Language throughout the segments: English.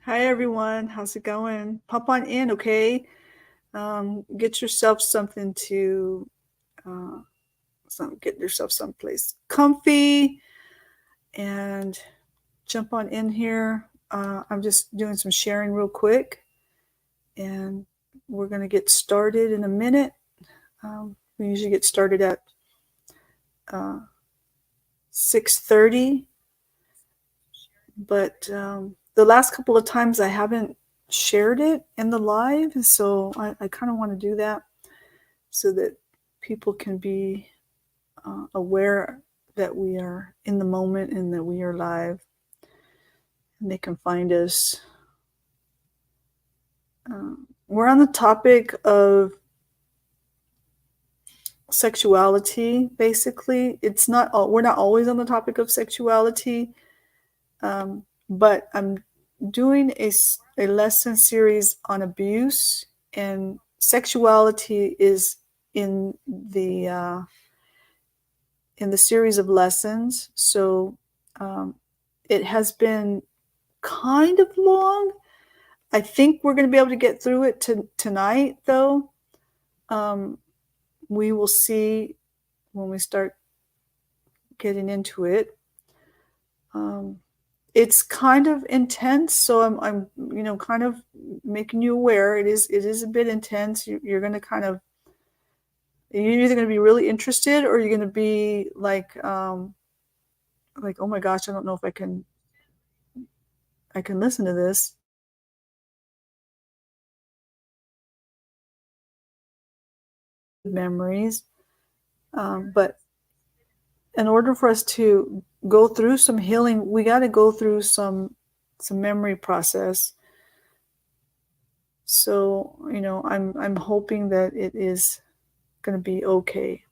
Hi everyone, how's it going? Pop on in, okay? Get yourself something to get yourself someplace comfy and jump on in here. I'm just doing some sharing real quick, and we're gonna get started in a minute. We usually get started at 6:30, but the last couple of times I haven't shared it in the live, so I kind of want to do that so that people can be aware that we are in the moment and that we are live, and they can find us. We're on the topic of sexuality. Basically, we're not always on the topic of sexuality, but I'm doing a lesson series on abuse, and sexuality is in the series of lessons. So it has been kind of long. I think we're going to be able to get through it tonight, though. We will see when we start getting into it. It's kind of intense, so I'm kind of making you aware. It is a bit intense. You're going to you're either going to be really interested, or you're going to be like, oh my gosh, I don't know if I can listen to this. Memories, but in order for us to go through some healing, we got to go through some memory process. So I'm hoping that it is going to be okay.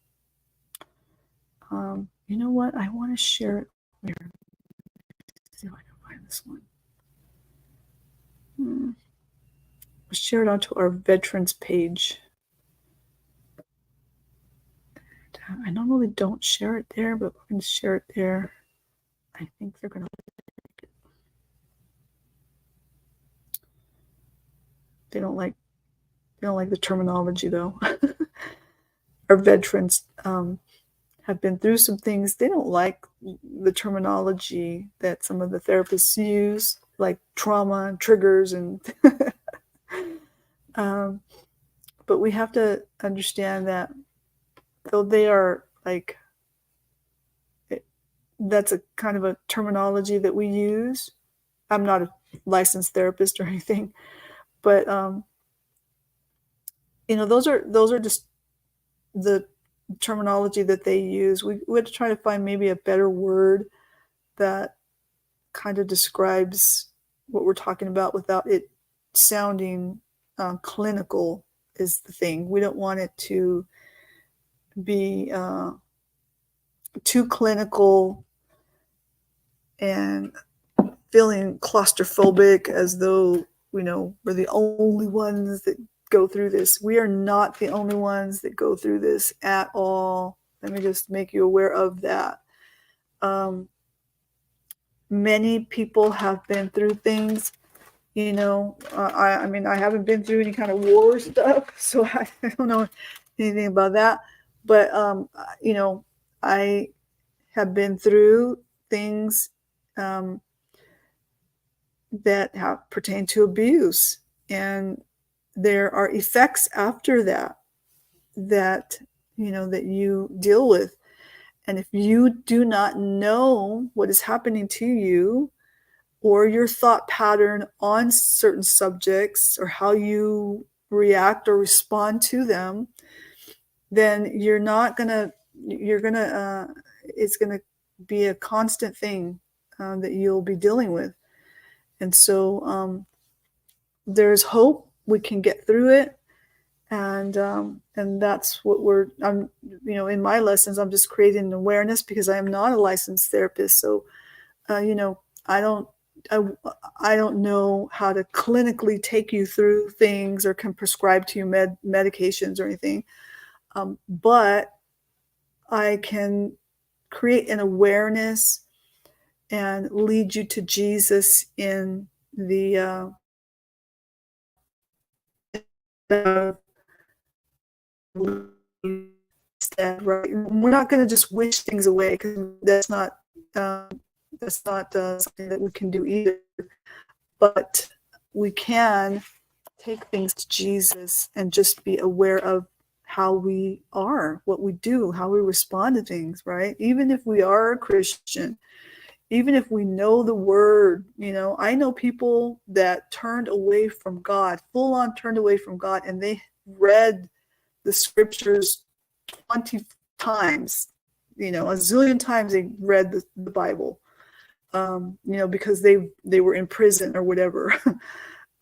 You know what? I want to share it here. Let's see if I can find this one. I'll share it onto our veterans page. I normally don't share it there, but we're going to share it there. I think they're going to like it. They don't like the terminology, though. Our veterans have been through some things. They don't like the terminology that some of the therapists use, like trauma and triggers, and but we have to understand that though they are like, that's a kind of a terminology that we use. I'm not a licensed therapist or anything, but those are just the terminology that they use. We had to try to find maybe a better word that kind of describes what we're talking about without it sounding clinical, is the thing. We don't want it to be too clinical and feeling claustrophobic, as though we're the only ones that go through this. We are not the only ones that go through this at all. Let me just make you aware of that. Many people have been through things. I mean, I haven't been through any kind of war stuff, so I don't know anything about that. But I have been through things that have pertained to abuse, and there are effects after that that you deal with. And if you do not know what is happening to you, or your thought pattern on certain subjects, or how you react or respond to them, then it's gonna be a constant thing that you'll be dealing with. And so there's hope. We can get through it, and that's what I'm in my lessons. I'm just creating an awareness, because I am not a licensed therapist. So I don't I don't know how to clinically take you through things, or can prescribe to you medications or anything, but I can create an awareness and lead you to Jesus in the uh, instead, right? We're not going to just wish things away, because um, that's not something that we can do either. But we can take things to Jesus and just be aware of how we are, what we do, how we respond to things, right? Even if we are a Christian, even if we know the word, I know people that turned away from God, full on turned away from God, and they read the scriptures 20 times, a zillion times they read the Bible, because they were in prison or whatever.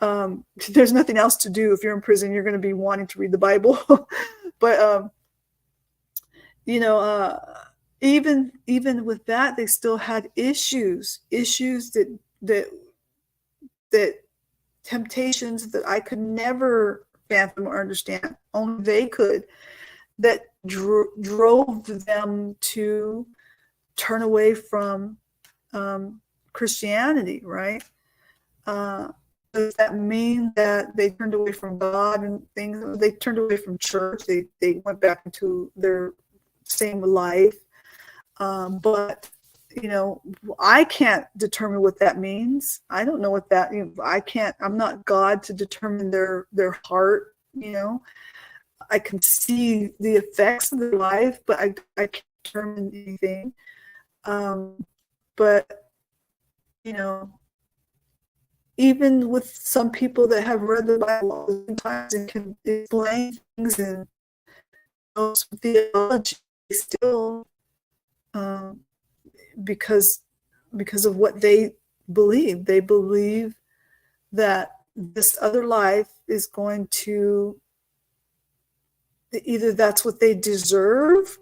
There's nothing else to do. If you're in prison, you're going to be wanting to read the Bible. But you know, even with that, they still had issues that that temptations that I could never fathom or understand. Only they could. That drove them to turn away from Christianity, right? Does that mean that they turned away from God and things? They turned away from church. They went back into their same life. But I can't determine what that means. I don't know what that. I can't. I'm not God to determine their heart. I can see the effects of their life, but I can't determine anything. But even with some people that have read the Bible sometimes and can explain things and know some theology, still, because of what they believe that this other life is going to, either that's what they deserve,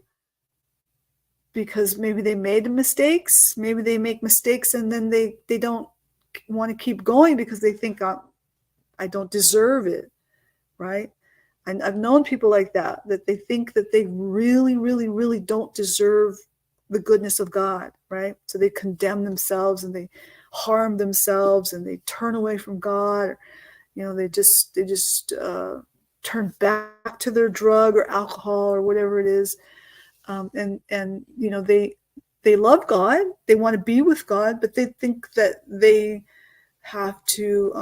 because maybe they made mistakes, maybe they make mistakes and then they don't want to keep going because they think I don't deserve it, right? And I've known people like that they think that they really, really, really don't deserve the goodness of God, right? So they condemn themselves and they harm themselves and they turn away from God, or, they just turn back to their drug or alcohol or whatever it is. And they love God, they want to be with God, but they think that they have to,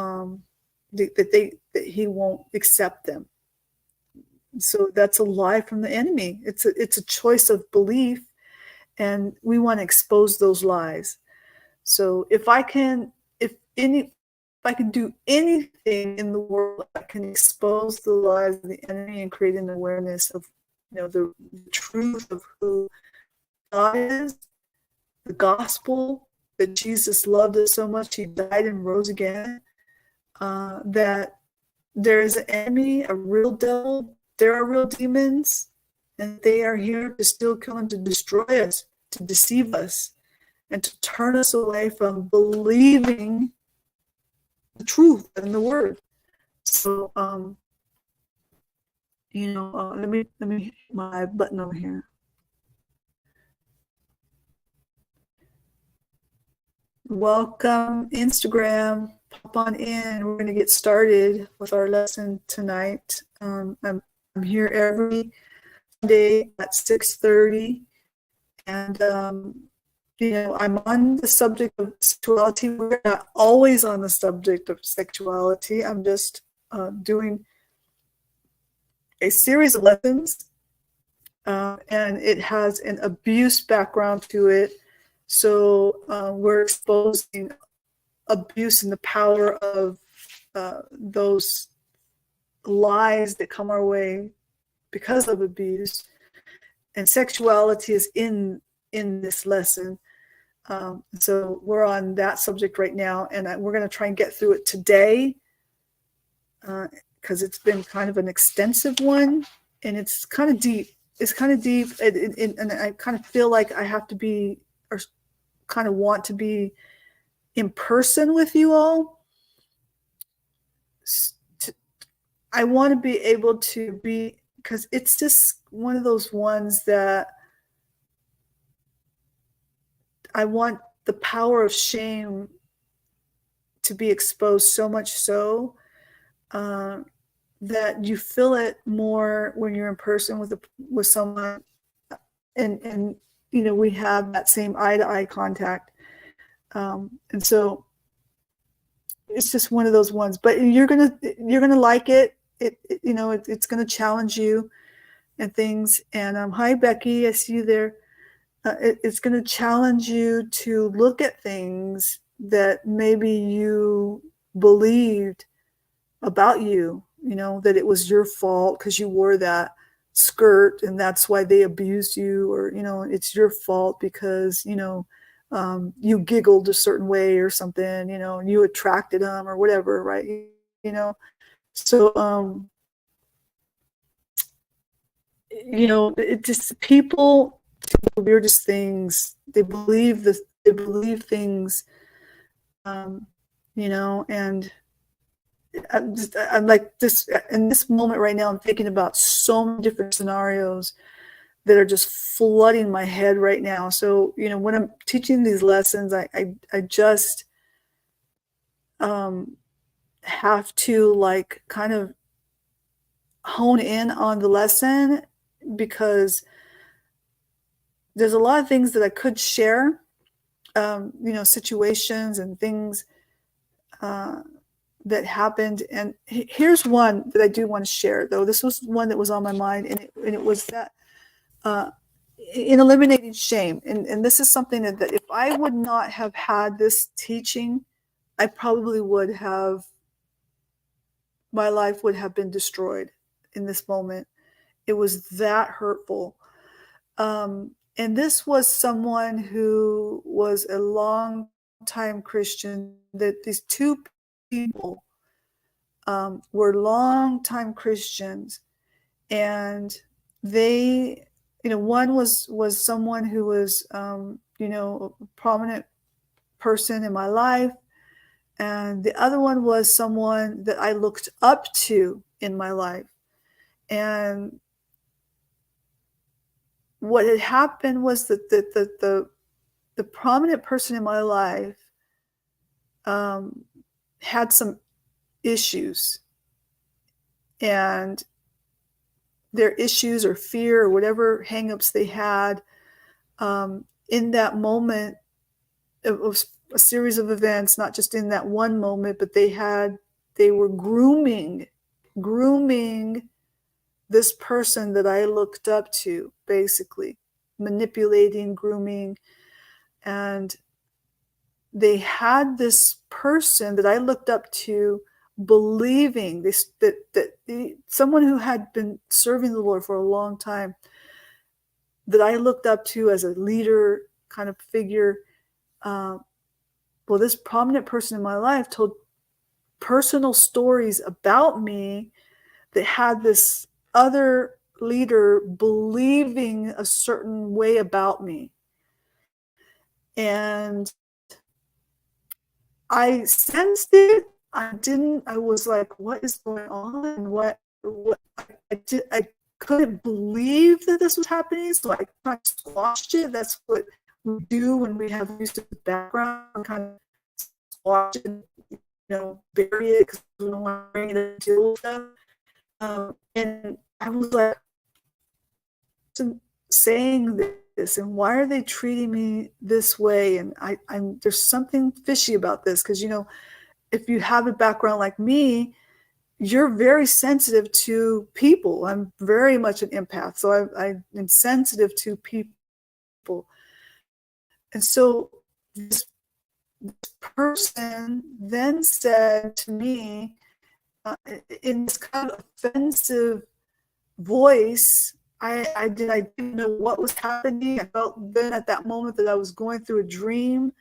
that He won't accept them. So that's a lie from the enemy. It's a choice of belief, and we want to expose those lies. So if I can do anything in the world, I can expose the lies of the enemy and create an awareness of the truth of who God is, the gospel, that Jesus loved us so much, He died and rose again, that there is an enemy, a real devil, there are real demons, and they are here to steal, kill, and to destroy us, to deceive us, and to turn us away from believing the truth and the word. So, let me hit my button over here. Welcome, Instagram. Pop on in. We're going to get started with our lesson tonight. I'm here every Sunday at 6:30, and I'm on the subject of sexuality. We're not always on the subject of sexuality. I'm just doing a series of lessons, and it has an abuse background to it. So we're exposing abuse and the power of those lies that come our way because of abuse. And sexuality is in this lesson. So we're on that subject right now, and we're going to try and get through it today, because it's been kind of an extensive one, and it's kind of deep. It's kind of deep, and I kind of feel like I have to be, or kind of want to be, in person with you all. I want to be able to be, because it's just one of those ones that I want the power of shame to to be exposed so much so uh, that you feel it more when you're in person with someone, and we have that same eye to eye contact. And so it's just one of those ones. But you're gonna like it. It's gonna challenge you and things. And hi Becky, I see you there. It's going to challenge you to look at things that maybe you believed about you, that it was your fault because you wore that skirt and that's why they abused you, or, it's your fault because, you giggled a certain way or something, and you attracted them or whatever, right? So, it just people the weirdest things. They believe this. They believe things, um, and I'm like this in this moment right now. I'm thinking about so many different scenarios that are just flooding my head right now. So when I'm teaching these lessons, I just have to like kind of hone in on the lesson, because there's a lot of things that I could share, situations and things that happened. And here's one that I do want to share, though. This was one that was on my mind, and it was that in eliminating shame. And this is something that if I would not have had this teaching, I probably would have, my life would have been destroyed in this moment. It was that hurtful. And this was someone who was a long time Christian, that these two people were long time Christians, and they, one was someone who was, a prominent person in my life, and the other one was someone that I looked up to in my life. And what had happened was that the prominent person in my life had some issues, and their issues or fear or whatever hangups they had, in that moment, it was a series of events, not just in that one moment, but they were grooming this person that I looked up to, basically manipulating, grooming. And they had this person that I looked up to believing this, that someone who had been serving the Lord for a long time, that I looked up to as a leader kind of figure. Well, this prominent person in my life told personal stories about me that had this other leader believing a certain way about me. And I sensed it. I was like, what is going on? And what I couldn't believe that this was happening. So I kind of squashed it. That's what we do when we have used to the background, kind of squash it, bury it, because we don't want to bring it and deal with them. And I was like, saying this, and why are they treating me this way? And I'm there's something fishy about this, because if you have a background like me, you're very sensitive to people. I'm very much an empath, so I am sensitive to people. And so this person then said to me, in this kind of offensive voice, I didn't know what was happening. I felt then at that moment that I was going through a dream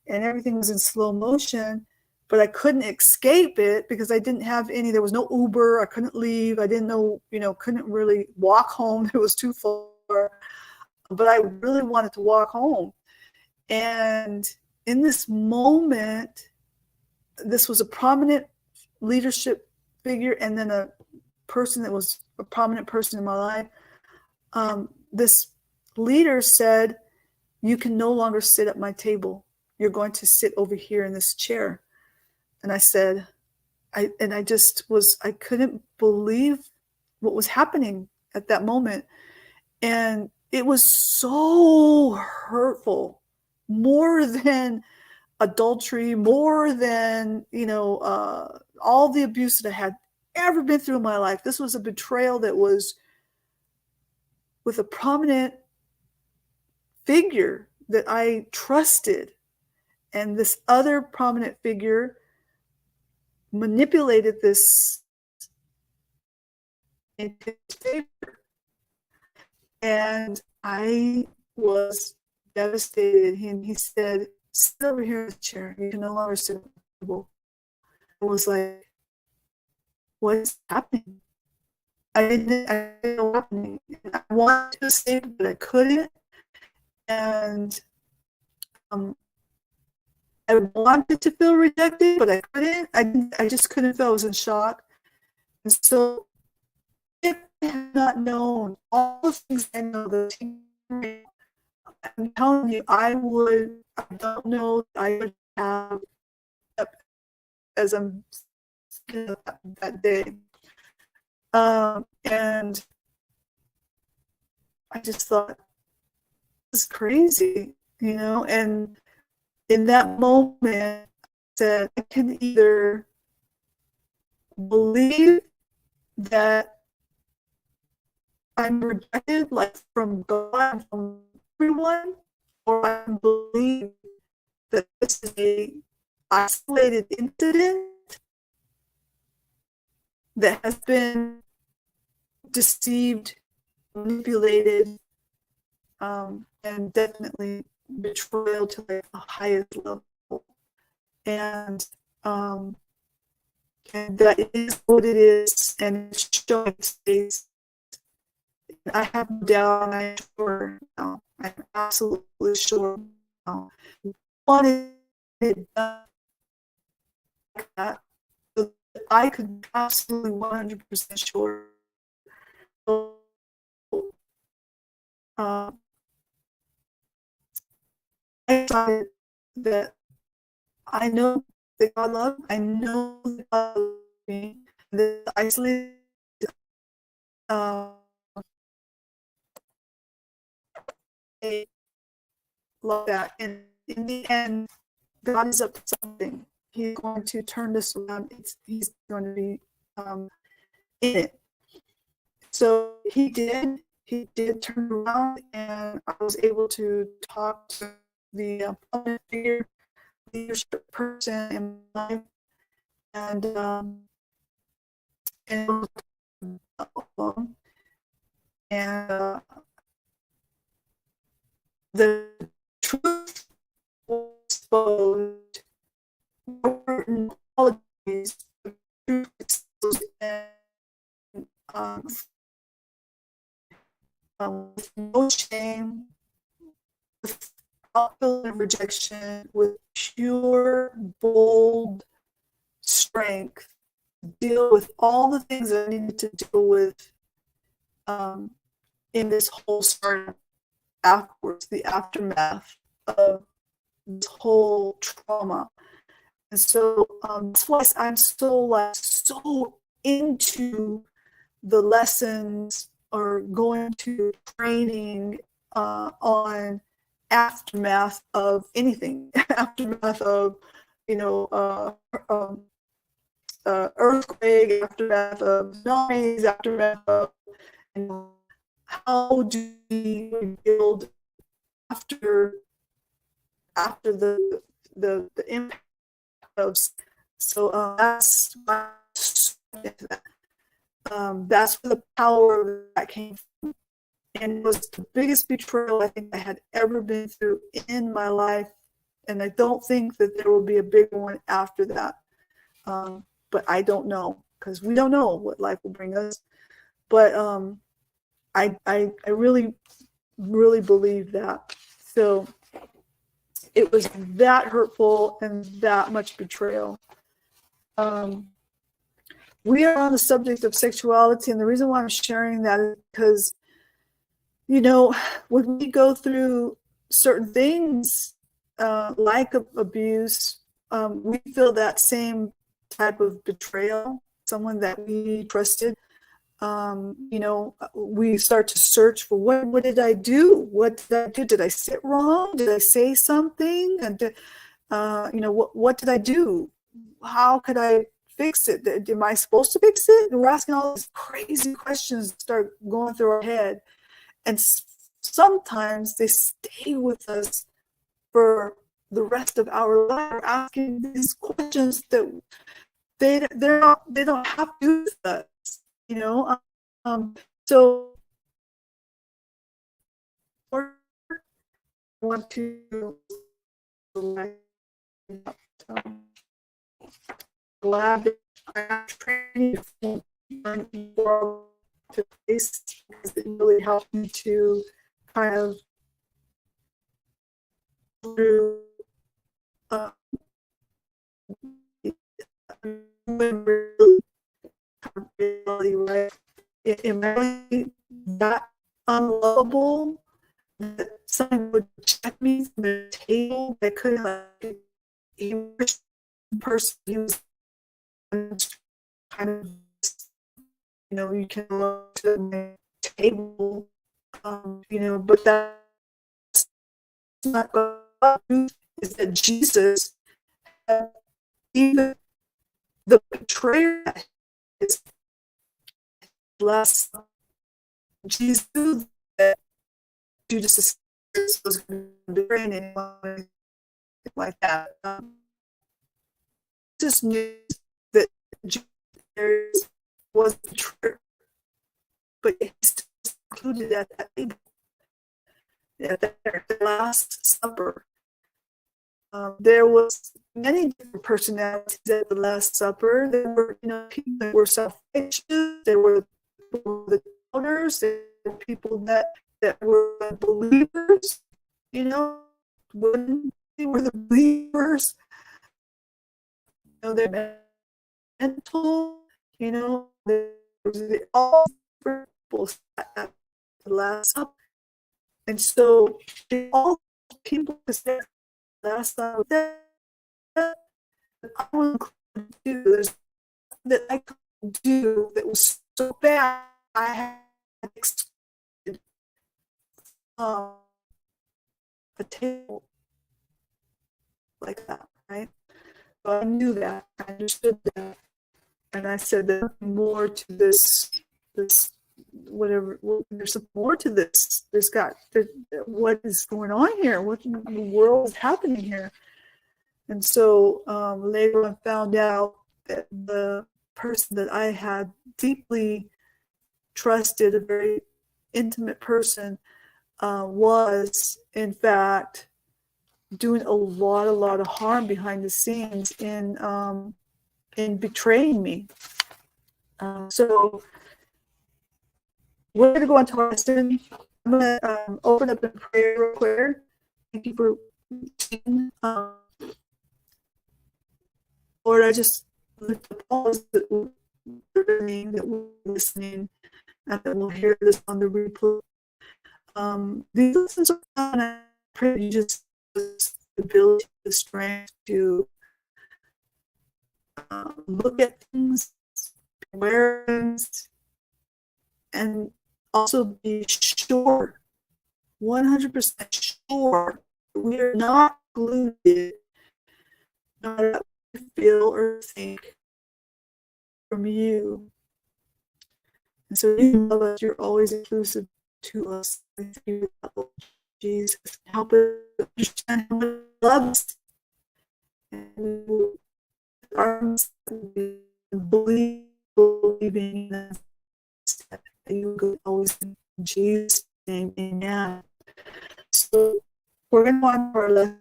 and everything was in slow motion, but I couldn't escape it because I didn't have there was no Uber. I couldn't leave. I didn't know, couldn't really walk home. It was too far, but I really wanted to walk home. And in this moment, this was a prominent leadership figure, and then a person that was a prominent person in my life. This leader said, "You can no longer sit at my table. You're going to sit over here in this chair." And I said, I couldn't believe what was happening at that moment. And it was so hurtful, more than adultery, more than, all the abuse that I had ever been through in my life. This was a betrayal that was with a prominent figure that I trusted. And this other prominent figure manipulated this in his favor. And I was devastated. And he said, sit over here in the chair. You can no longer sit at the table. I was like, what is happening? I didn't know what was happening. I wanted to escape, but I couldn't. And I wanted to feel rejected, but I couldn't. I just couldn't feel. I was in shock. And so if I had not known all the things I know, I'm telling you, I don't know I would have, as I'm that day. And I just thought, this is crazy, and in that moment, I said, I can either believe that I'm rejected, like from God, from everyone, or I can believe that this is a isolated incident that has been deceived, manipulated, and definitely betrayal to the highest level. And that is what it is, and it's showing its face. I have no doubt, and I'm sure now. I'm absolutely sure now. Wanted it done like that, so that I could be absolutely 100% sure. I decided that I know that God loves. I know that God loves me. That isolated. Love that, and in the end, God is up to something. He's going to turn this around. He's going to be in it. So he did. He did turn around, and I was able to talk to the public figure, leadership person in my life, and it was alone. And the truth was exposed. There were apologies. The truth exposed, and with no shame, without feeling of rejection, with pure, bold strength, deal with all the things that I needed to deal with in this whole story afterwards, the aftermath of this whole trauma. And so that's why I'm so into the lessons or going to training on aftermath of anything, aftermath of, earthquake, aftermath of tsunamis, aftermath of, how do we rebuild after the impact of. So that's my, that's where the power of that came from. And it was the biggest betrayal I think I had ever been through in my life. And I don't think that there will be a bigger one after that. But I don't know, because we don't know what life will bring us. But I really, really believe that. So it was that hurtful and that much betrayal. We are on the subject of sexuality, and the reason why I'm sharing that is because, when we go through certain things like abuse, we feel that same type of betrayal, someone that we trusted, we start to search for what did I do? What did I do? Did I sit wrong? Did I say something? And what did I do? How could I fix it? Am I supposed to fix it? And we're asking all these crazy questions start going through our head, and sometimes they stay with us for the rest of our life. We're asking these questions that they don't have to do with us, you know. So I want to um, glad that I have training before to place, because it really helped me to kind of through reality, right? Am I really that unlovable that someone would check me from the table that could like person he was kind of, you can look to my table, but that's not God. Is that Jesus, even the betrayer, is less Jesus that Judas was going to betray anyone like that. Just knew that Jesus was betrayed, but he still included at that table, at the Last Supper. There was many different personalities at the Last Supper. There were, people that were self-righteous. There were the doubters. There were people that were believers. When they were the believers, they're mental. There was all people at the Last Supper, and so all people said last time that I would do, there's that I could do that was so bad I had expected a table like that, right? So I knew that, I understood that, and I said there's more to this whatever. Well, there's more to this. What is going on here? What in the world is happening here? And so later I found out that the person that I had deeply trusted, a very intimate person, was in fact doing a lot of harm behind the scenes in betraying me. So we're going to go into our lesson. I'm going to open up in prayer real quick. Thank you for listening. Lord, I just lift up all that we're listening, and that we'll hear this on the replay. These lessons are fun. I pray you just the ability, the strength to look at things, aware things, and also be sure, 100% sure, we are not glued, no matter what we feel or think from you. And so you love us, you're always inclusive to us. Thank you, Jesus. Help us understand how much love us. And we will arms believing that you will always in Jesus' name, amen. So we're going to go on for our lesson.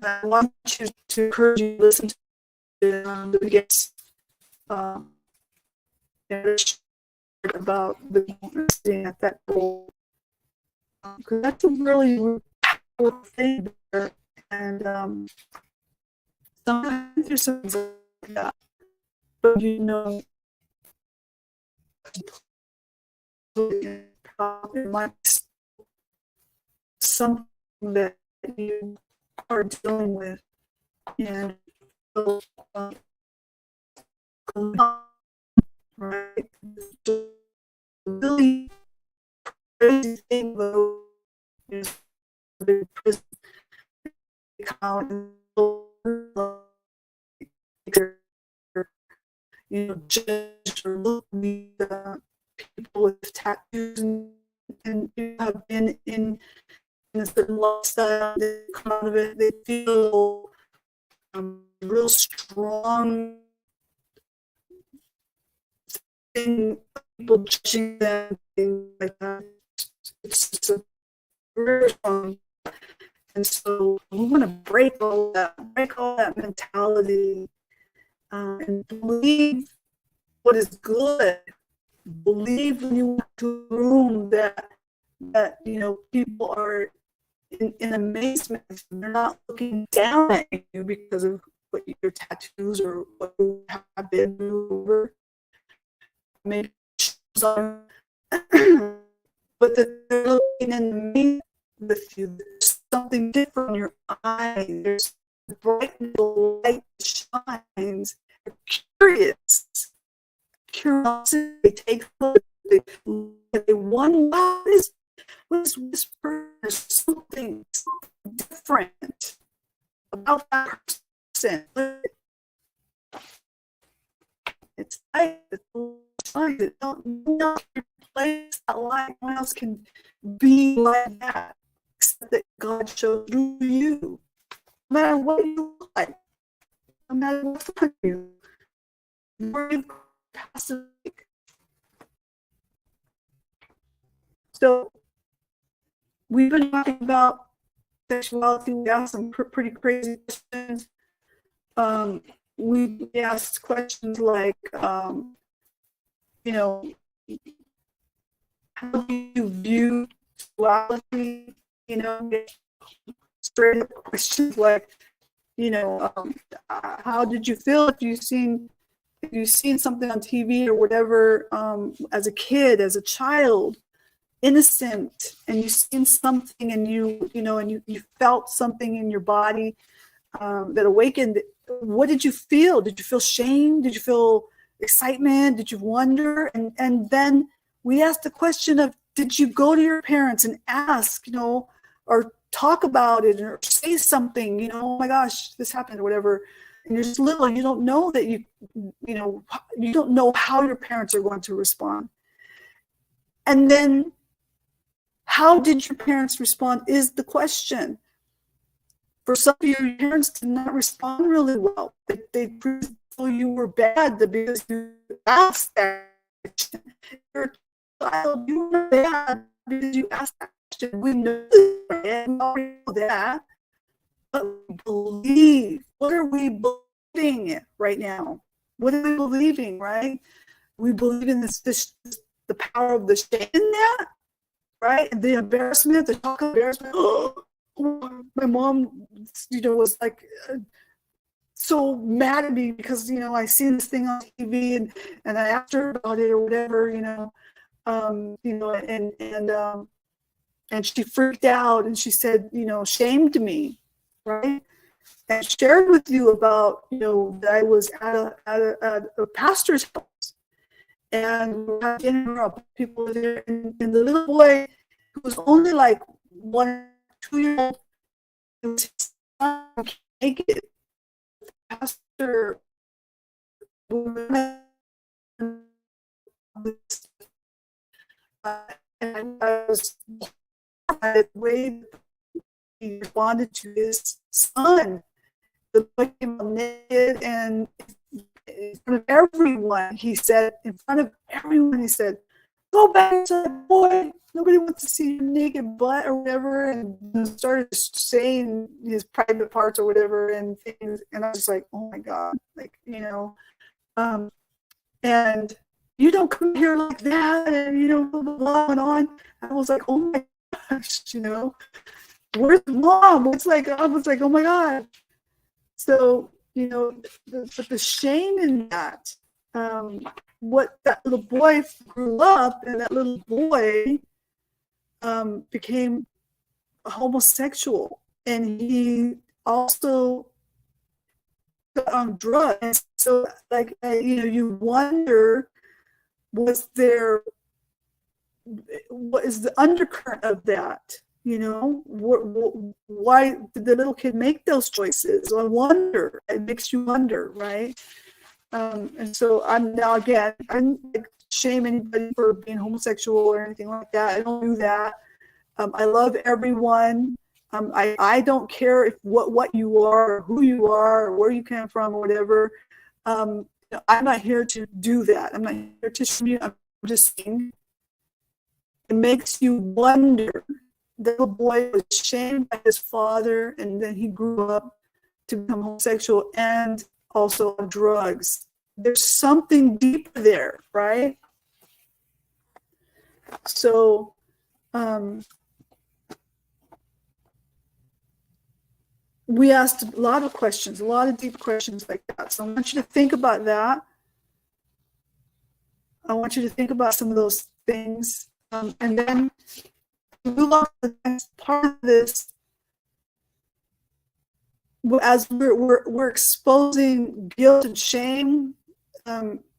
I want you to encourage you to listen to the beginnings about the understanding at that goal. Because that's a really important thing there. And sometimes there's some like that. But it might be something that you are dealing with, and going on, right? It's a really crazy thing, though, you know, the prison account and judge or look at people with tattoos and have been in a certain lifestyle. They come out of it, they feel real strong thing, people judging them, things like that. It's a very strong. And so we want to break all that mentality, and believe what is good. Believe when you walk to a room that people are in amazement. They're not looking down at you because of what your tattoos or what you have been through, maybe on, but that they're looking in amazement with you. There's something different in your eyes. There's a bright little light that shines. They're curious. Curiosity takes place. They wonder what is whispered. There's something different about that person. It's light. It's light. It don't place that light. No one else can be like that except that God showed through you. No matter what you look like, no matter what's on you, you're passive. So we've been talking about sexuality. We asked some pretty crazy questions. We asked questions like, how do you view sexuality? Straight up questions like, how did you feel if you've seen something on TV or whatever, as a kid, as a child, innocent, and you've seen something and you felt something in your body that awakened. What did you feel? Did you feel shame? Did you feel excitement? Did you wonder? And then we asked the question of, did you go to your parents and ask, or talk about it, or say something, oh my gosh, this happened, or whatever. And you're just little, you don't know that you don't know how your parents are going to respond. And then, how did your parents respond is the question. For some of your parents did not respond really well. They proved you were bad because you asked that question. You're a child, you were bad because you asked that question. We know that, but we believe. What are we believing right now? What are we believing, right? We believe in the power of the shame in that, right? The embarrassment, the shock of embarrassment. My mom, was like so mad at me because I seen this thing on TV and I asked her about it or whatever, and she freaked out and she said, shamed me, right? And shared with you about, that I was at a pastor's house and we had dinner, people were there, and the little boy who was only like 1-2 years old, make it. Pastor, and I was the way he responded to his son. The boy came out naked, and in front of everyone, he said, go back inside, boy. Nobody wants to see your naked butt or whatever, and started saying his private parts or whatever and things. And I was like, oh my God, and you don't come here like that, and blah blah blah and on. I was like, oh my gosh, where's mom? It's like I was like, oh my God. So but the shame in that, what that little boy grew up, and that little boy became homosexual, and he also on drugs. And so, like, you wonder, was there, what is the undercurrent of that? Why did the little kid make those choices? I wonder. It makes you wonder, right? And so I'm now, again, I don't shame anybody for being homosexual or anything like that. I don't do that. I love everyone. I don't care if what you are, or who you are, or where you came from, or whatever. I'm not here to do that. I'm not here to shame you. I'm just saying, it makes you wonder. The little boy was shamed by his father, and then he grew up to become homosexual and also on drugs. There's something deeper there, right? So, we asked a lot of questions, a lot of deep questions like that. So I want you to think about that. I want you to think about some of those things. And then move on to the next part of this. As we're exposing guilt and shame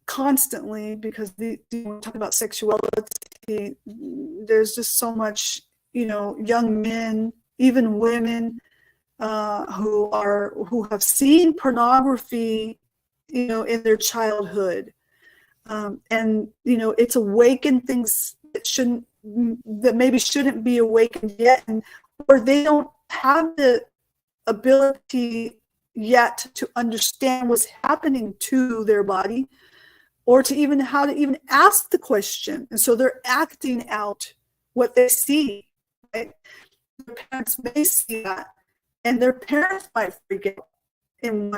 constantly, because when we talk about sexuality, there's just so much, young men, even women, who have seen pornography, in their childhood, and it's awakened things that maybe shouldn't be awakened yet, or they don't have the ability yet to understand what's happening to their body, or to even how to even ask the question, and so they're acting out what they see. Right? Their parents may see that, and their parents might freak out. And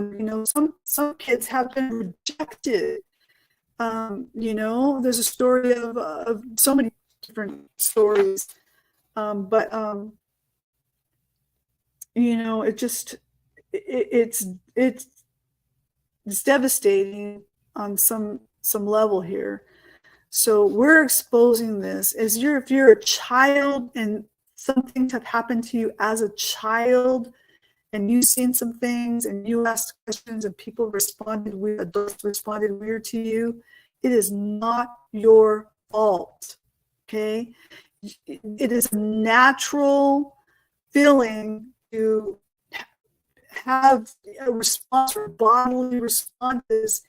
some kids have been rejected. There's a story of so many different stories, but it's devastating on some level here. So we're exposing this. If you're a child and some things have happened to you as a child, and you've seen some things, and you asked questions, and people responded weird, adults responded weird to you, it is not your fault. Okay? It is a natural feeling to have a response, or bodily responses,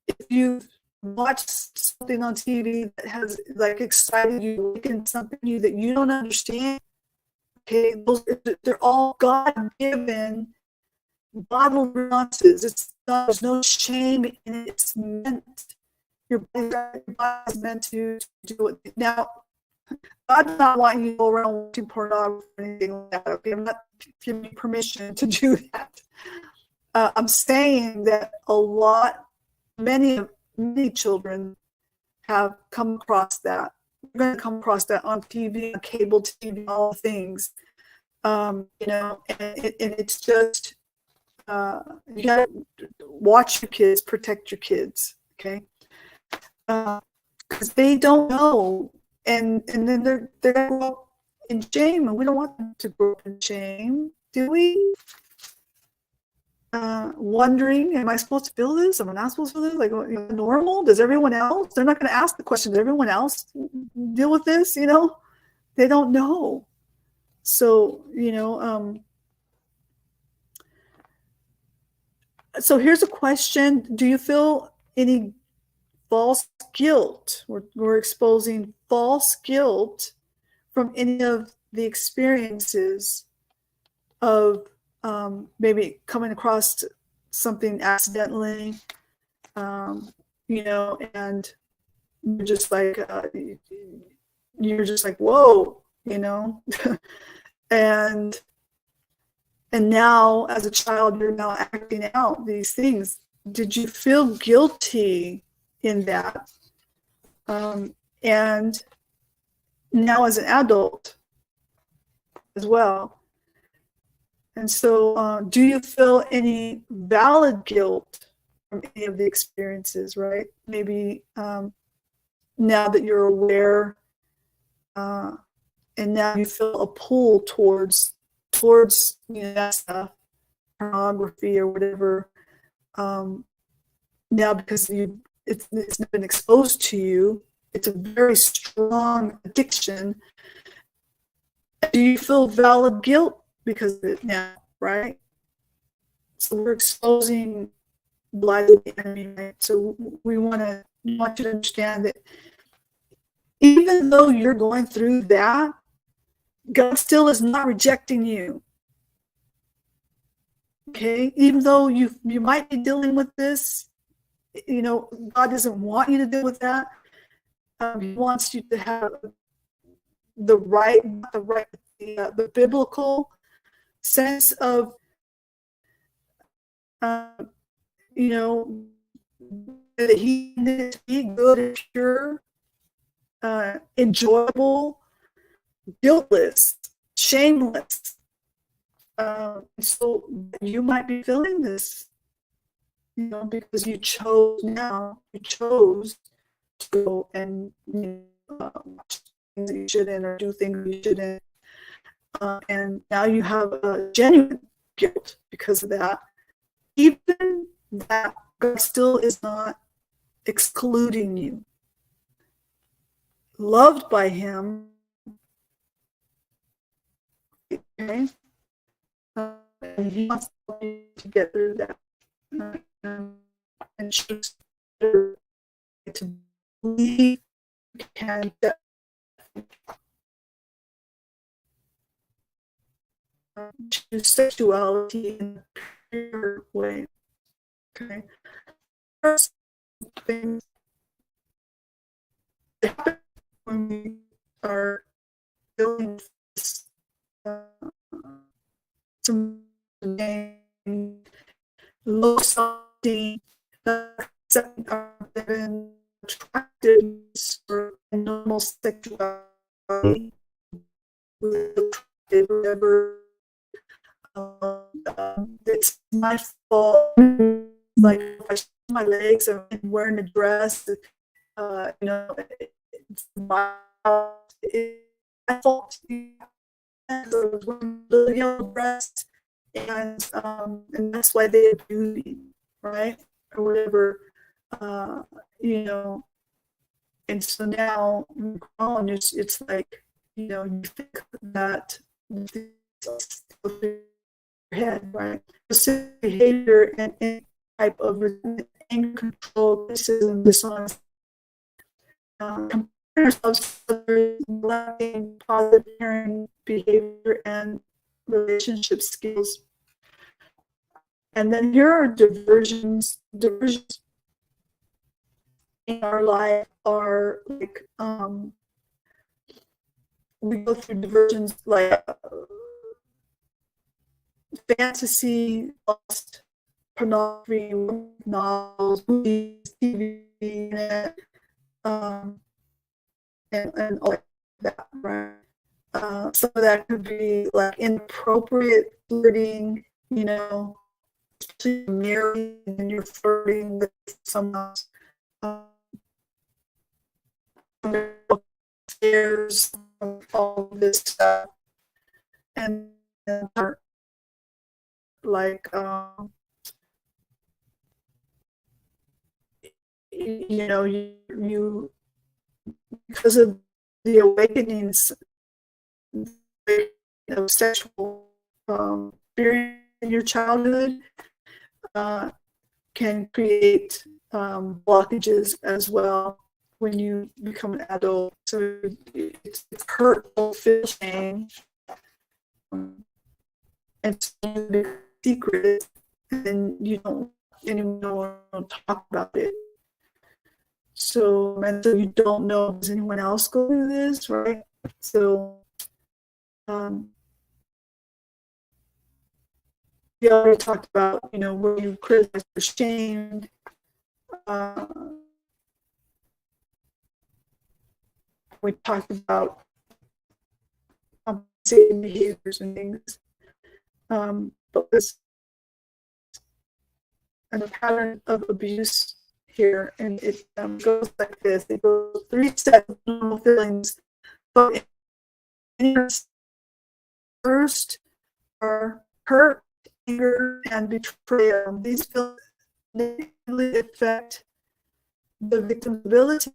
if you've watched something on TV that has excited you, awakened something in you that you don't understand. Okay, they're all God-given bodily responses. There's no shame in it. It's meant. Your body is meant to do it. Now, God does not want you to go around watching pornography or anything like that. Okay, I'm not giving you permission to do that. I'm saying that many children have come across that. We're going to come across that on TV, on cable TV, all things. And it's just, you got to watch your kids, protect your kids, okay? Because they don't know, and then they're going to grow up in shame, and we don't want them to grow up in shame, do we? Wondering, am I supposed to feel this? Am I not supposed to feel this? Like, normal? Does everyone else? They're not going to ask the question, does everyone else deal with this? They don't know. So, so here's a question. Do you feel any false guilt? We're exposing false guilt from any of the experiences of maybe coming across something accidentally, and you're just like, whoa, and now as a child, you're now acting out these things. Did you feel guilty in that? And now as an adult as well. And so, do you feel any valid guilt from any of the experiences, right? Maybe now that you're aware, and now you feel a pull towards that stuff, pornography or whatever. um, now because it's been exposed to you. It's a very strong addiction. Do you feel valid guilt because of it now, right? So we're exposing the lies of the enemy, right? So we want you to understand that even though you're going through that, God still is not rejecting you. Okay, even though you might be dealing with this, God doesn't want you to deal with that. He wants you to have the biblical sense of, um, you know, that He needed to be good and pure, enjoyable, guiltless, shameless. So you might be feeling this, because you chose to go and watch things that you shouldn't or do things you shouldn't. And now you have a genuine guilt because of that. Even that, God still is not excluding you. Loved by Him, okay? And He wants you to get through that. And choose to believe you can choose sexuality in a pure way. Okay. First things that happen when we are dealing with this, some low self-esteem, accepting our attractiveness or normal sexuality, whatever. It's my fault. Like if I show my legs and I'm wearing a dress, it's my fault. It's my fault. I was wearing a yellow dress, and that's why they abuse me, right, or whatever, uh, you know. And so now, grown, it's like, you think that head, right? Specific behavior and any type of anger, control, criticism, dishonest, comparing ourselves to others, lacking positive parenting behavior and relationship skills. And then here are diversions. Diversions in our life are like, we go through diversions like fantasy, lust, pornography, novels, movies, TV, and all that, right? Some of that could be like inappropriate flirting, especially if you're married and you're flirting with someone else. Affairs, all of this stuff, and like, you because of the awakenings of sexual experience in your childhood, can create blockages as well when you become an adult. So it's hurtful, feel shame, and it's a secret, and you don't anyone want to talk about it. So, and so you don't know, does anyone else go through this, right? So, we already talked about, where you criticize or shamed. We talked about compensating behaviors and things. But this and a pattern of abuse here, and it goes like this. It goes 3 sets of normal feelings, but first are hurt, anger, and betrayal. These feelings negatively affect the victim's ability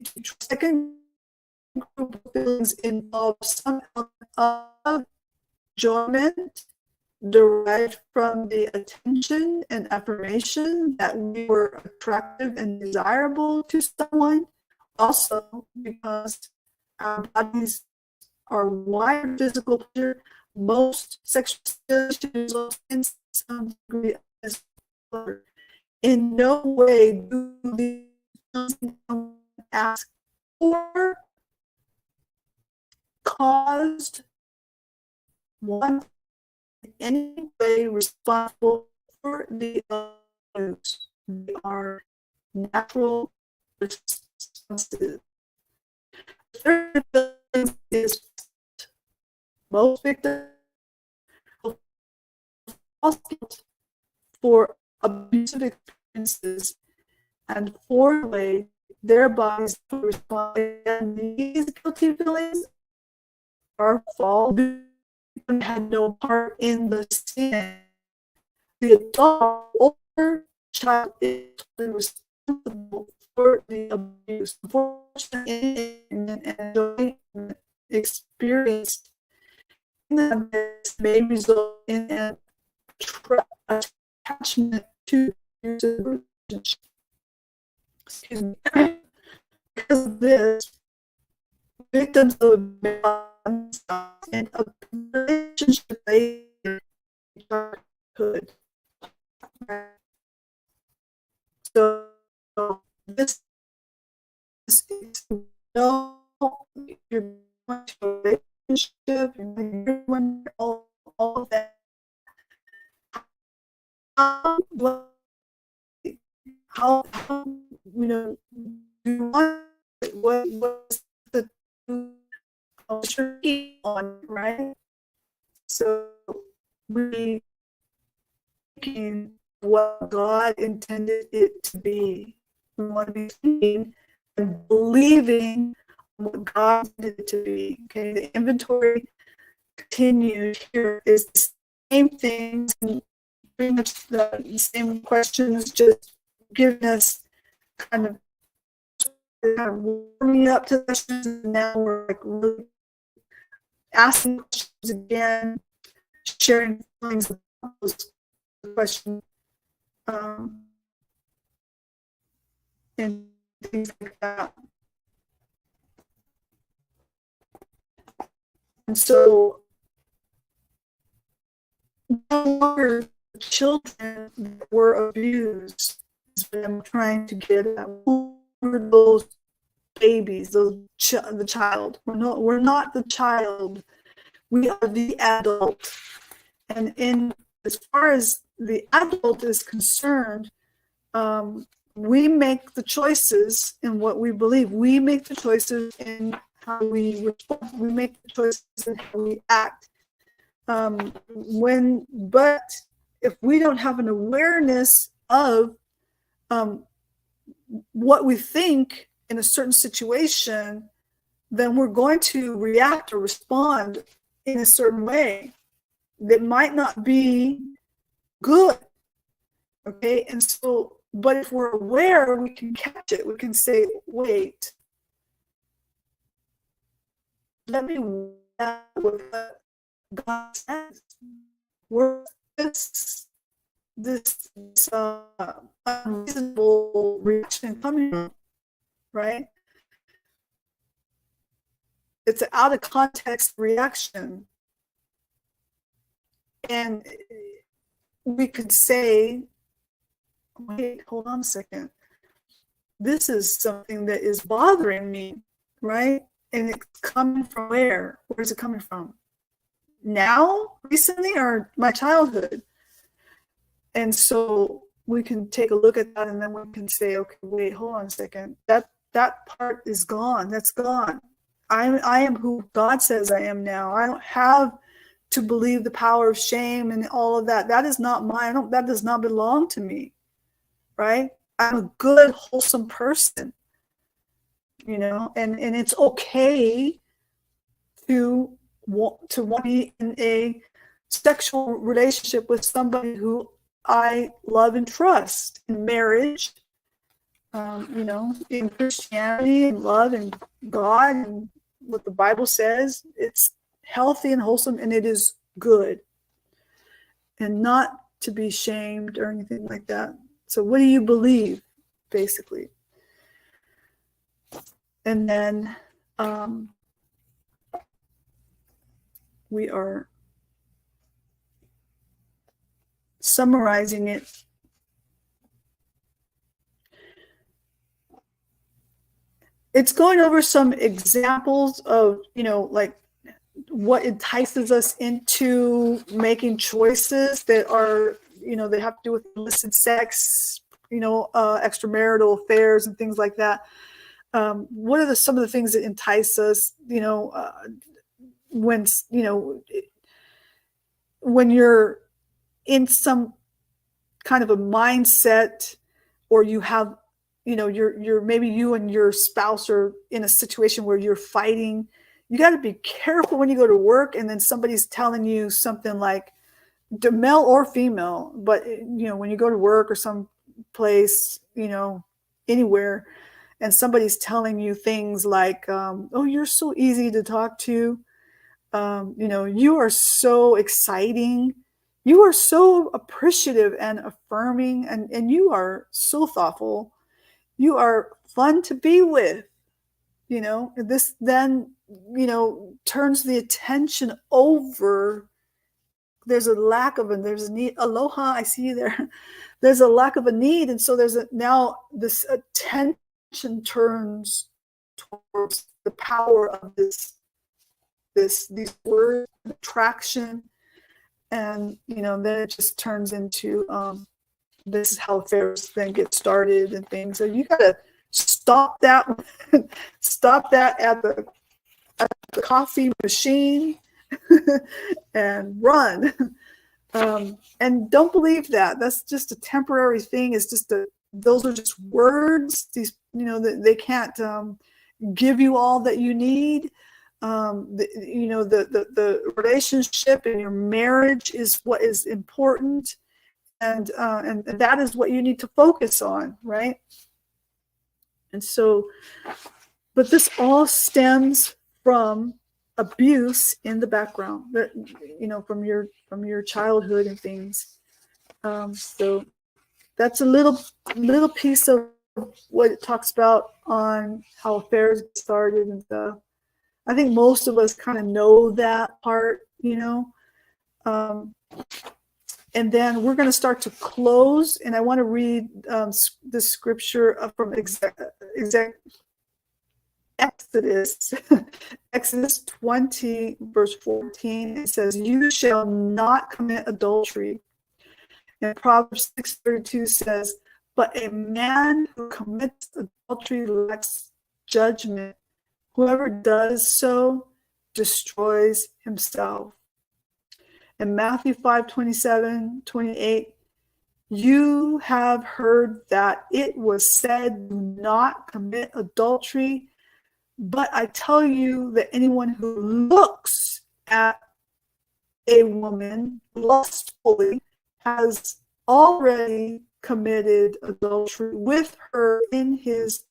to trust. Second group of feelings involve some element of enjoyment derived from the attention and affirmation that we were attractive and desirable to someone. Also, because our bodies are wired physical pleasure, most sexual stimulation results in some degree of physical pleasure. In no way do these ask or caused one in any way responsible for the abuse. They are natural responses. The third is most victims for abusive experiences, and fourthly, their bodies respond. And these guilty feelings are fault. Had no part in the sin. The adult or child is responsible for the abuse. Unfortunately, and experienced may result in an attachment to the relationship. Excuse me. Because of this, victims of abuse and a relationship childhood. So this is no, you're going to a relationship, you're going to all of that. How you know, you want what's the on, right? So we thinking what God intended it to be. We want to be thinking and believing what God intended it to be. Okay, the inventory continued here is the same things and pretty much the same questions, just giving us kind of warming up to the questions, and now we're like really asking questions again, sharing feelings about those questions, and things like that. And so no longer the children that were abused is what I'm trying to get at. Who were those babies, the child? We're not the child. We are the adult. And as far as the adult is concerned, we make the choices in what we believe. We make the choices in how we respond. We make the choices in how we act. But if we don't have an awareness of what we think in a certain situation, then we're going to react or respond in a certain way that might not be good. Okay, and so, but if we're aware, we can catch it. We can say, wait, let me what God says. Where this unreasonable reaction coming from, right? It's an out of context reaction. And we could say, wait, hold on a second. This is something that is bothering me, right? And it's coming from where? Where's it coming from? Now, recently, or my childhood? And so we can take a look at that, and then we can say, okay, wait, hold on a second. That part is gone. That's gone. I am who God says I am now. I don't have to believe the power of shame and all of that. That is not mine. That does not belong to me, right? I'm a good, wholesome person, and it's okay to want to be in a sexual relationship with somebody who I love and trust in marriage, in Christianity and love and God and what the Bible says. It's healthy and wholesome, and it is good, and not to be shamed or anything like that. So what do you believe, basically? And then we are summarizing it. It's going over some examples of, like what entices us into making choices that are, they have to do with illicit sex, extramarital affairs and things like that. What are some of the things that entice us, when, when you're in some kind of a mindset, or you have, you're maybe you and your spouse are in a situation where you're fighting. You got to be careful when you go to work and then somebody's telling you something like, male or female, but when you go to work or some place, anywhere, and somebody's telling you things like, oh, you're so easy to talk to, you are so exciting, you are so appreciative and affirming, and you are so thoughtful, you are fun to be with. This then, turns the attention over. There's a lack of, and there's a need. Aloha, I see you there. There's a lack of a need. And so now this attention turns towards the power of these words, attraction. And, then it just turns into, this is how affairs then get started and things. So you got to stop that, stop that at the coffee machine and run. And don't believe that. That's just a temporary thing. It's just those are just words. These, they can't give you all that you need. The relationship and your marriage is what is important, and that is what you need to focus on, right? And so, but this all stems from abuse in the background, from your childhood and things. So that's a little piece of what it talks about on how affairs get started and stuff. I think most of us kind of know that part, and then we're going to start to close, and I want to read the scripture from Exodus, Exodus 20, verse 14. It says, "You shall not commit adultery." And Proverbs 6:32 says, "But a man who commits adultery lacks judgment. Whoever does so destroys himself." And Matthew 5:27-28, "You have heard that it was said, 'Do not commit adultery.' But I tell you that anyone who looks at a woman lustfully has already committed adultery with her in his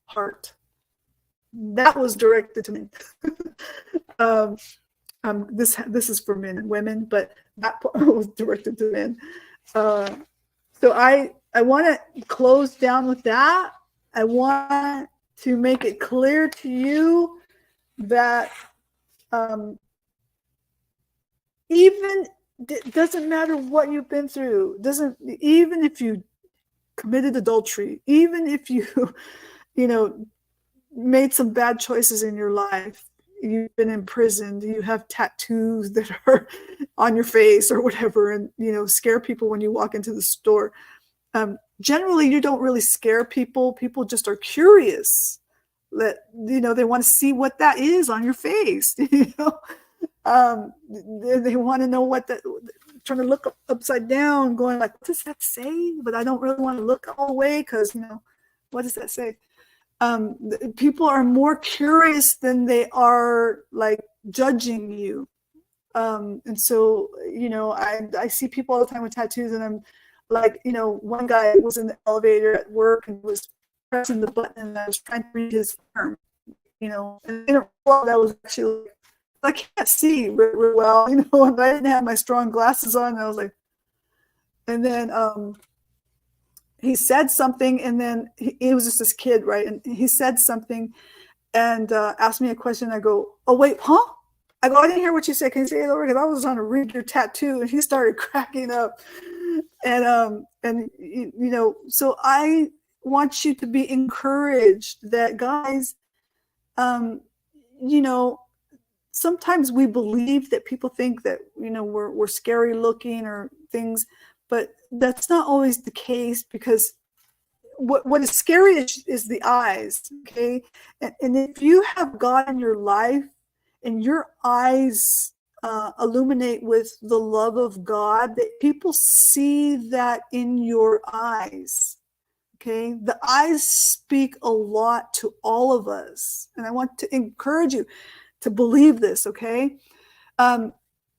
heart." That was directed to men. This is for men and women, but that part was directed to men. So I want to close down with that. I want to make it clear to you that even it doesn't matter what you've been through, even if you committed adultery, even if you made some bad choices in your life, you've been imprisoned, you have tattoos that are on your face or whatever, and scare people when you walk into the store. Generally, you don't really scare people. People just are curious. That they want to see what that is on your face. They want to know what that. Trying to look upside down, going like, "What does that say?" But I don't really want to look all the way because what does that say? People are more curious than they are like judging you. And so I see people all the time with tattoos, and Like, one guy was in the elevator at work and was pressing the button, and I was trying to read his arm, and in a while that was actually, I can't see really well, and I didn't have my strong glasses on, and I was like, and then he said something, and then he was just this kid, right? And he said something and asked me a question. I go, "Oh wait, huh?" I go, "I didn't hear what you said. Can you say it over?" Because I was trying to read your tattoo, and he started cracking up. And so I want you to be encouraged that, guys, um, you know, sometimes we believe that people think that we're scary looking or things, but that's not always the case, because what is scary is the eyes, okay? And if you have God in your life and your eyes illuminate with the love of God, that people see that in your eyes. Okay, the eyes speak a lot to all of us, and I want to encourage you to believe this. Okay,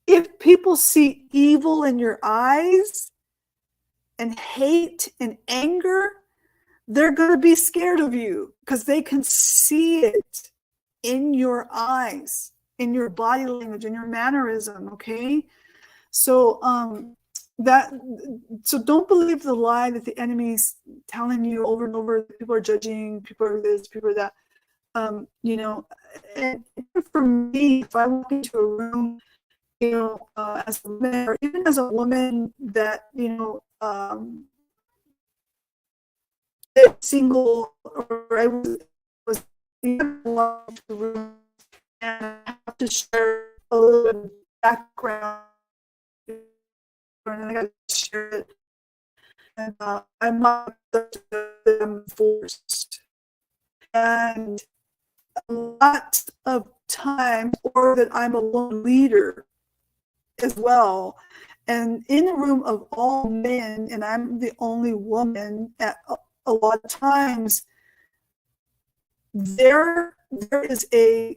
if people see evil in your eyes and hate and anger, they're going to be scared of you, because they can see it in your eyes, in your body language, in your mannerism. Okay, so so don't believe the lie that the enemy's telling you over and over, that people are judging, people are this, people are that. And for me, if I walk into a room, as a woman, or even as a woman that single, or I was in the room, and I have to share a little bit of background, and I got to share it. And I'm not forced. And a lot of time, or that I'm a lone leader as well. And in a room of all men, and I'm the only woman, at a lot of times, there is a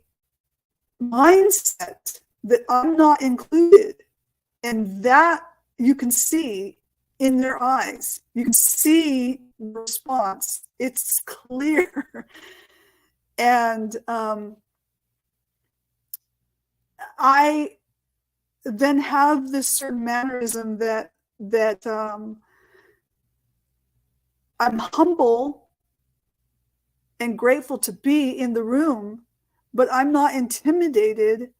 mindset that I'm not included, and that you can see in their eyes. You can see the response. It's clear. And I then have this certain mannerism that I'm humble and grateful to be in the room, but I'm not intimidated,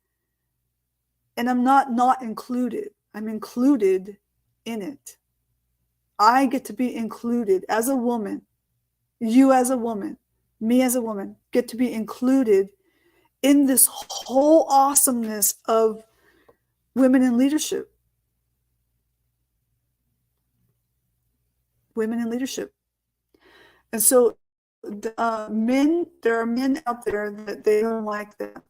and I'm not included. I'm included in it. I get to be included as a woman. You as a woman, me as a woman, get to be included in this whole awesomeness of women in leadership. Women in leadership. And so there are men out there that they don't like that.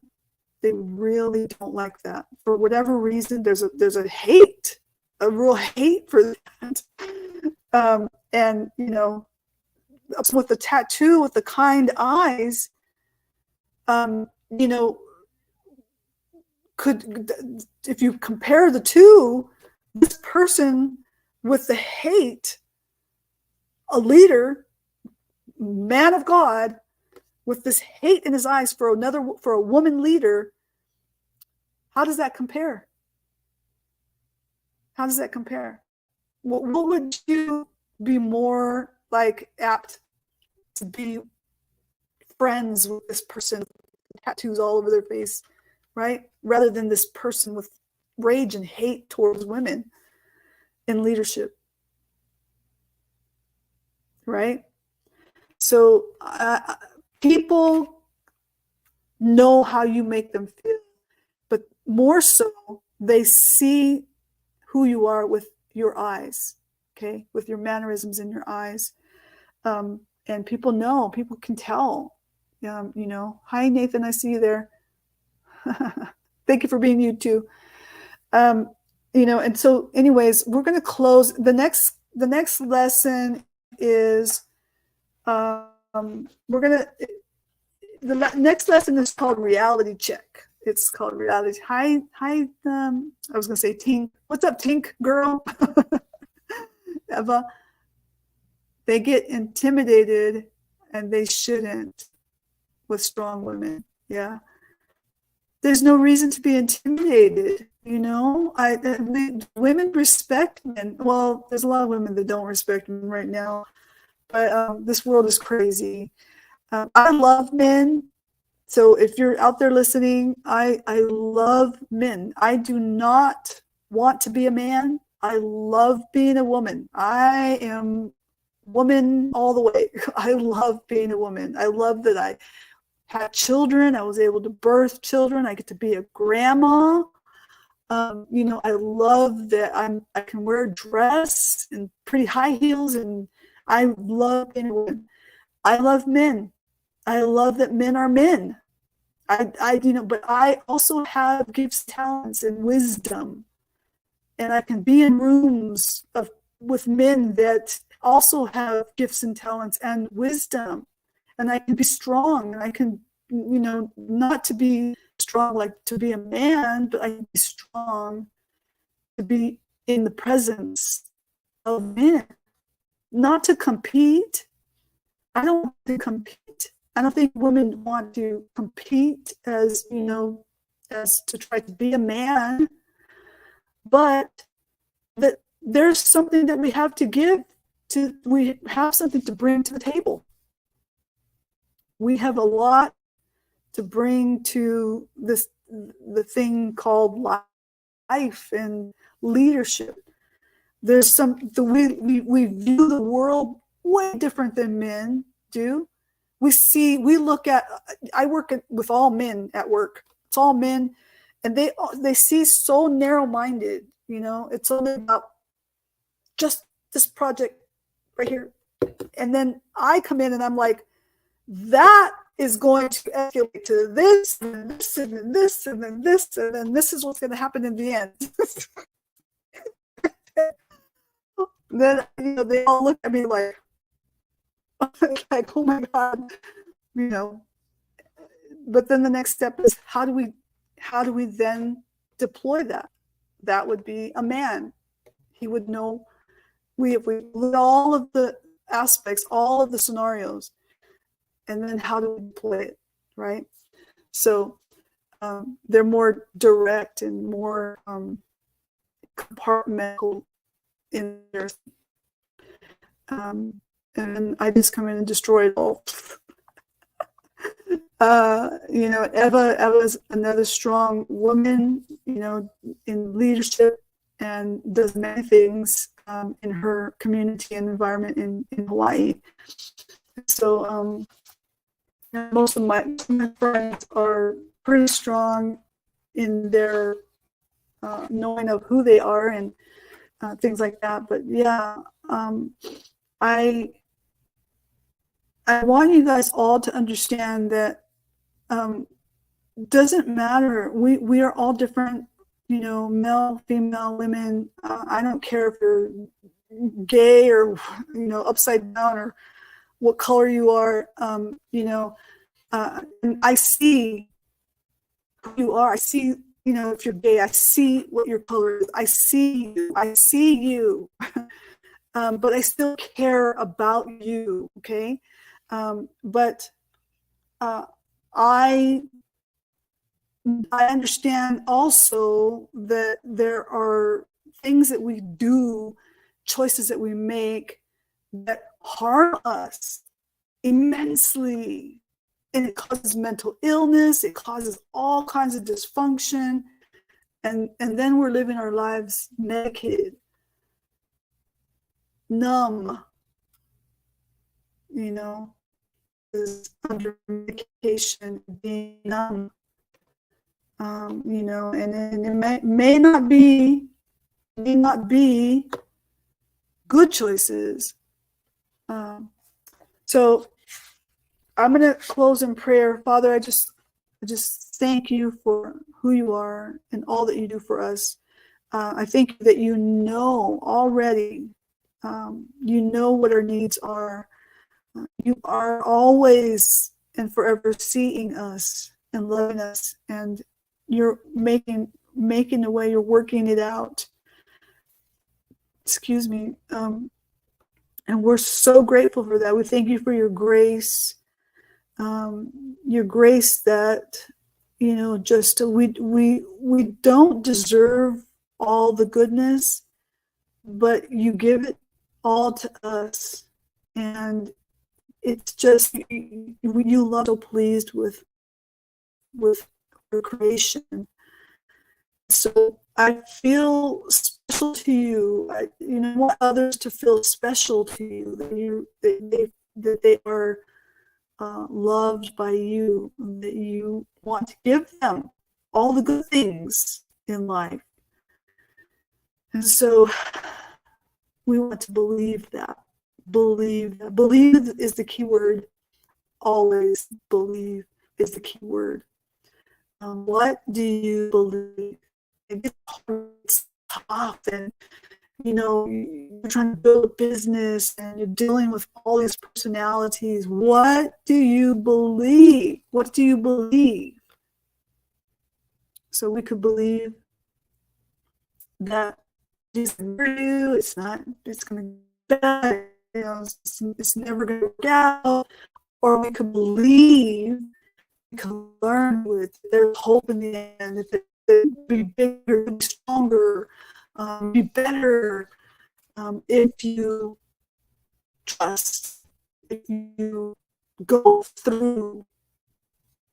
They really don't like that. For whatever reason, there's a hate, a real hate for that. And with the tattoo, with the kind eyes, if you compare the two, this person with the hate, a leader, man of God, with this hate in his eyes for a woman leader, how does that compare? How does that compare? What would you be more apt to be friends with this person, tattoos all over their face, right? Rather than this person with rage and hate towards women in leadership, right? So people know how you make them feel, but more so, they see who you are with your eyes, okay? With your mannerisms in your eyes. And people can tell. Hi, Nathan, I see you there. Thank you for being you too. And so anyways, we're going to close. The next lesson is, the next lesson is called reality check. It's called reality. Hi. I was going to say Tink. What's up, Tink girl? Eva, they get intimidated, and they shouldn't, with strong women. Yeah. There's no reason to be intimidated. Women respect men. Well, there's a lot of women that don't respect men right now, but this world is crazy. I love men. So if you're out there listening, I love men. I do not want to be a man. I love being a woman. I am woman all the way. I love being a woman. I love that I had children. I was able to birth children. I get to be a grandma. I love that I can wear a dress and pretty high heels, and I love being a woman. I love men. I love that men are men. But I also have gifts, talents, and wisdom, and I can be in rooms with men that also have gifts and talents and wisdom, and I can be strong, and I can, not to be strong like to be a man, but I can be strong to be in the presence of men, not to compete. I don't want to compete. I don't think women want to compete as to try to be a man, but that there's something that we have to give we have something to bring to the table. We have a lot to bring to the thing called life and leadership. There's we view the world way different than men do. I work with all men at work. It's all men, and they see so narrow-minded. It's only about just this project right here. And then I come in and I'm like, that is going to escalate to this and this and then this and then this, and then this is what's going to happen in the end. Then they all look at me like oh my God, But then the next step is how do we then deploy that? That would be a man. He would know. If we look at all of the aspects, all of the scenarios, and then how do we deploy it, right? So they're more direct and more compartmental in their and I just come in and destroy it all. Eva's another strong woman, in leadership, and does many things in her community and environment in Hawaii. So most of my friends are pretty strong in their knowing of who they are and things like that. But yeah, I want you guys all to understand that doesn't matter. We are all different, male, female, women. I don't care if you're gay or upside down or what color you are. And I see who you are. I see, if you're gay, I see what your color is. I see you. But I still care about you. Okay. But I understand also that there are things that we do, choices that we make that harm us immensely. And it causes mental illness, it causes all kinds of dysfunction. And then we're living our lives medicated, numb, is under medication, being numb. And it may not be good choices. So I'm going to close in prayer. Father, I just thank you for who you are and all that you do for us. I think that you know already, you know what our needs are. You are always and forever seeing us and loving us, and you're making a way, you're working it out. Excuse me. And we're so grateful for that. We thank you for your grace that, just we don't deserve all the goodness, but you give it all to us. And it's just, you love, so pleased with your creation. So I feel special to you. I want others to feel special to you, that they are loved by you, that you want to give them all the good things in life. And so we want to believe that. Believe that. Believe is the key word. Always believe is the key word. What do you believe? It's tough, and you're trying to build a business and you're dealing with all these personalities. What do you believe? What do you believe? So we could believe that it's you, it's not, it's going to be bad, it's never going to work out. Or we could believe, we could learn with, there's hope in the end, that it be bigger, be stronger, be better, if you trust, if you go through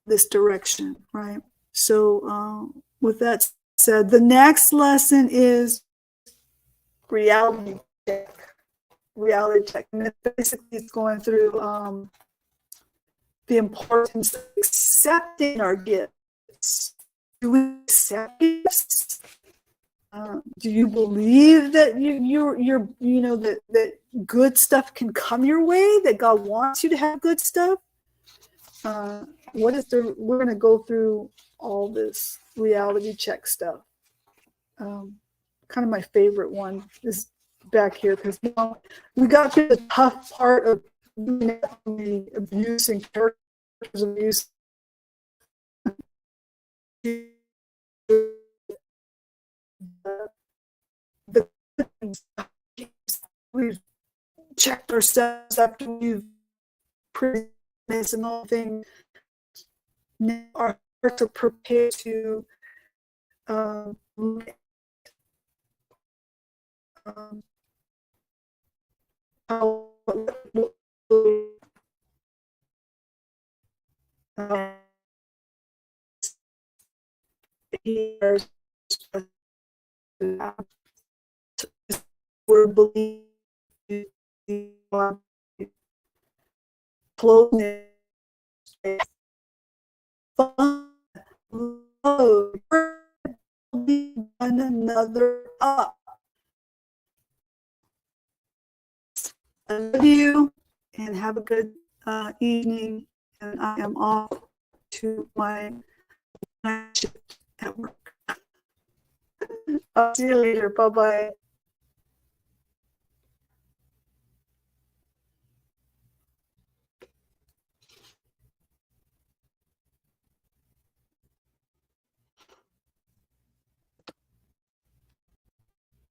this direction, right? So with that said, the next lesson is reality check. Reality check. And basically it's going through the importance of accepting our gifts. Do we accept gifts? Do you believe that that good stuff can come your way? That God wants you to have good stuff? We're going to go through all this reality check stuff. Kind of my favorite one is back here, because we got through the tough part of the abuse and characters abuse. The we've checked ourselves after we've prayed and all things. Now our hearts are prepared to how we're believing closeness, fun, love, one another up. I love you, and have a good evening. And I am off to my night shift at work. I'll see you later. Bye-bye.